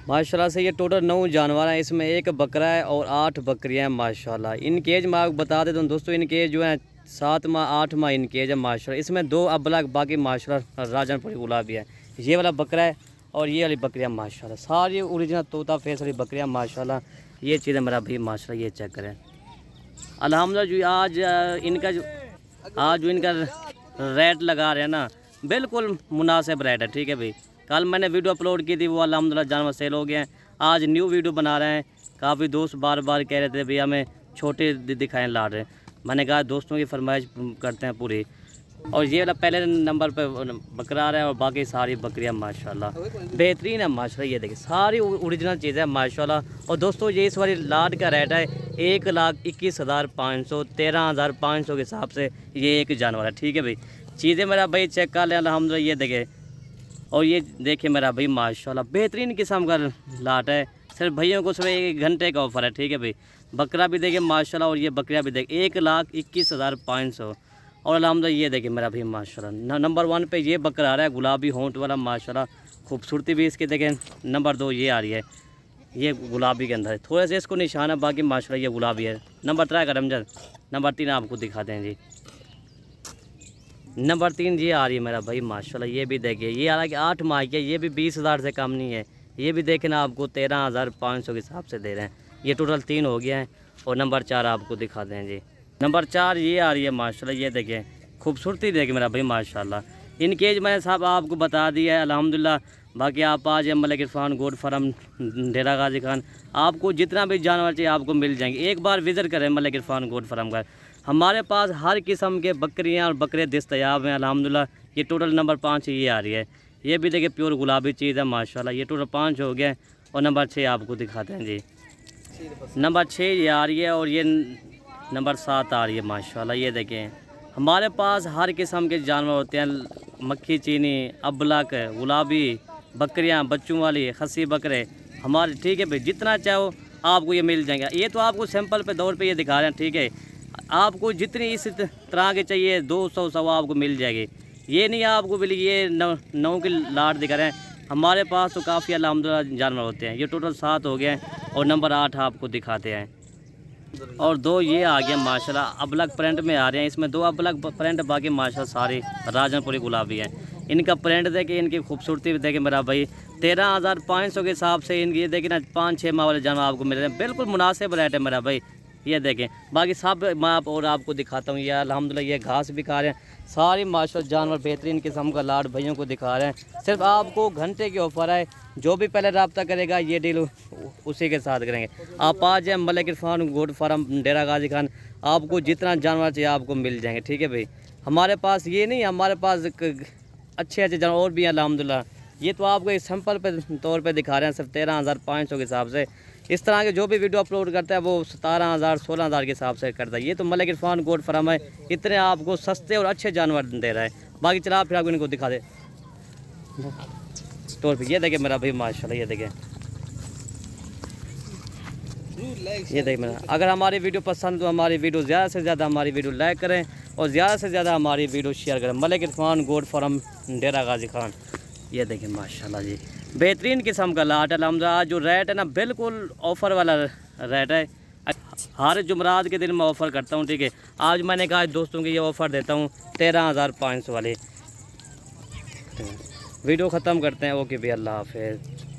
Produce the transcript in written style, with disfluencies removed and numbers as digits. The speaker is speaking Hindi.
माशाल्लाह से ये टोटल 9 जानवर हैं। इसमें एक बकरा है और 8 बकरियां हैं माशाल्लाह। इनकी एज मैं आपको बता देता हूँ दोस्तों, इनकी एज जो है 7 माह 8 माह इनकी एज है माशाल्लाह। इसमें 2 अबलग, बाकी माशाल्लाह राजनपुरी गुलाबी है। ये वाला बकरा है और ये वाली बकरियाँ माशाल्लाह सारी ओरिजिनल तोता फेस वाली बकरियाँ माशाल्लाह। ये चीज़ है मेरा भाई माशाल्लाह, ये चेक करें अल्हम्दुलिल्लाह। आज जो इनका रेट लगा रहे हैं ना, बिल्कुल मुनासिब रेट है, ठीक है भाई। कल मैंने वीडियो अपलोड की थी, वो अल्हम्दुलिल्लाह जानवर सेल हो गए हैं। आज न्यू वीडियो बना रहे हैं। काफ़ी दोस्त बार बार कह रहे थे भैया हमें छोटे दिखाएं लाड रहे। मैंने कहा दोस्तों की फरमाइश करते हैं पूरी। और ये वाला पहले नंबर पे बकरा आ रहा है और बाकी सारी बकरियां माशाल्लाह बेहतरीन है माशाल्लाह। ये देखिए सारी ओरिजिनल चीज़ें माशाल्लाह। और दोस्तों ये इस वाली लाड का रेट है 1,21,500, 13,500 के हिसाब से ये एक जानवर है, ठीक है भाई। चीज़ें मेरा भाई चेक कर लें अल्हम्दुलिल्लाह। ये देखे और ये देखिए मेरा भाई माशाल्लाह बेहतरीन किस्म का लाट है। सिर्फ भैया को सिर्फ 1 घंटे का ऑफ़र है, ठीक है भाई। बकरा भी देखिए माशाल्लाह और ये बकरियाँ भी देखिए 1,21,500। और अल्हम्दुलिल्लाह ये देखिए मेरा भाई माशाल्लाह नंबर 1 पे ये बकरा आ रहा है गुलाबी होंठ वाला माशाल्लाह। खूबसूरती भी इसकी देखें। नंबर 2 ये आ रही है, ये गुलाबी के अंदर है, थोड़े से इसको निशान है, बाकी माशाल्लाह ये गुलाबी है। नंबर 3 का रमजान। नंबर 3 आपको दिखाते हैं जी। नंबर 3 ये आ रही है मेरा भाई माशाल्लाह। ये भी देखिए ये आ रहा है कि 8 माह की है, ये भी 20,000 से कम नहीं है। ये भी देखें ना आपको 13,500 के हिसाब से दे रहे हैं। ये टोटल 3 हो गया है। और नंबर 4 आपको दिखाते हैं जी। नंबर 4 ये आ रही है माशाल्लाह। ये देखें खूबसूरती देखिए मेरा भाई माशाल्लाह। इनकी एज मैंने साहब आपको बता दिया है अल्हम्दुलिल्लाह। बाकी आप आज मलिक इरफान गोट फार्म डेरा गाजी खान, आपको जितना भी जानवर चाहिए आपको मिल जाएंगे। एक बार विज़िट करें मलिक इरफान गोट फार्म का। हमारे पास हर किस्म के बकरियां और बकरे दस्तयाब हैं अल्हम्दुलिल्लाह। ये टोटल नंबर 5 ये आ रही है। ये भी देखिए प्योर गुलाबी चीज़ है माशाल्लाह। ये टोटल 5 हो गए। और नंबर 6 आपको दिखाते हैं जी। नंबर 6 ये आ रही है और ये नंबर 7 आ रही है माशाल्लाह। ये देखें हमारे पास हर किस्म के जानवर होते हैं, मक्खी चीनी, अबलक, गुलाबी, बकरियां बच्चों वाली, खस्सी बकरे हमारे, ठीक है भाई। जितना चाहो आपको ये मिल जाएंगे। ये तो आपको सैंपल पे दौर पे ये दिखा रहे हैं, ठीक है। आपको जितनी इस तरह के चाहिए 200 सवा आपको मिल जाएगी। ये नहीं आपको बिल्कुल ये 9 की लाट दिखा रहे हैं। हमारे पास तो काफ़ी अल्हम्दुलिल्लाह जानवर होते हैं। ये टोटल 7 हो गए हैं। और नंबर 8 आपको दिखाते हैं। और 2 ये आ गया माशाल्लाह अबलग प्रिंट में आ रहे हैं। इसमें 2 अबलग प्रिंट, बाकी माशाल्लाह सारे राजनपुरी गुलाबी हैं। इनका प्रिंट देखे, इनकी खूबसूरती भी देखे मेरा भाई। 13,500 के हिसाब से इनकी ये देखें ना 5-6 माह वाले जानवर आपको मिल रहे हैं। बिल्कुल मुनासिब रेट है मेरा भाई। ये देखें बाकी सब मैं और आपको दिखाता हूँ। ये अल्हम्दुलिल्लाह ये घास भी खा रहे हैं सारी माशाल्लाह जानवर बेहतरीन किस्म का लाड भैयों को दिखा रहे हैं। सिर्फ आपको घंटे की ऑफ़र है। जो भी पहले रब्ता करेगा ये डील उसी के साथ करेंगे। आप आ जाए मलिक इरफान गोट फार्म डेरा गाजी खान, आपको जितना जानवर चाहिए आपको मिल जाएंगे, ठीक है भाई। हमारे पास ये नहीं, हमारे पास अच्छे जानवर और भी हैं अल्हम्दुलिल्लाह। ये तो आपको एक सैंपल पे तौर पे दिखा रहे हैं सिर्फ 13,500 के हिसाब से। इस तरह के जो भी वीडियो अपलोड करता है वो 17,000 16,000 के हिसाब से करता है। ये तो मलिक इरफान गोट फार्म है, इतने आपको सस्ते और अच्छे जानवर दे रहा है। बाकी चला फिर आपको इनको दिखा दे स्टोर पे। ये देखे मेरा भाई माशाल्लाह। ये देखे मेरा, अगर हमारी वीडियो पसंद तो हमारी वीडियो ज़्यादा से ज़्यादा हमारी वीडियो लाइक करें और ज़्यादा से ज़्यादा हमारी वीडियो शेयर करें। मलिक इरफान गोट फार्म डेरा गाजी खान। ये देखें माशाल्लाह जी बेहतरीन किस्म का लाट है अल्हम्दुलिल्लाह। जो रेट है ना बिल्कुल ऑफ़र वाला रेट है। हर जुमरात के दिन मैं ऑफ़र करता हूँ, ठीक है। आज मैंने कहा दोस्तों की ये ऑफ़र देता हूँ 13,500 वाले। वीडियो ख़त्म करते हैं। ओके भाई, अल्लाह हाफ़िज़।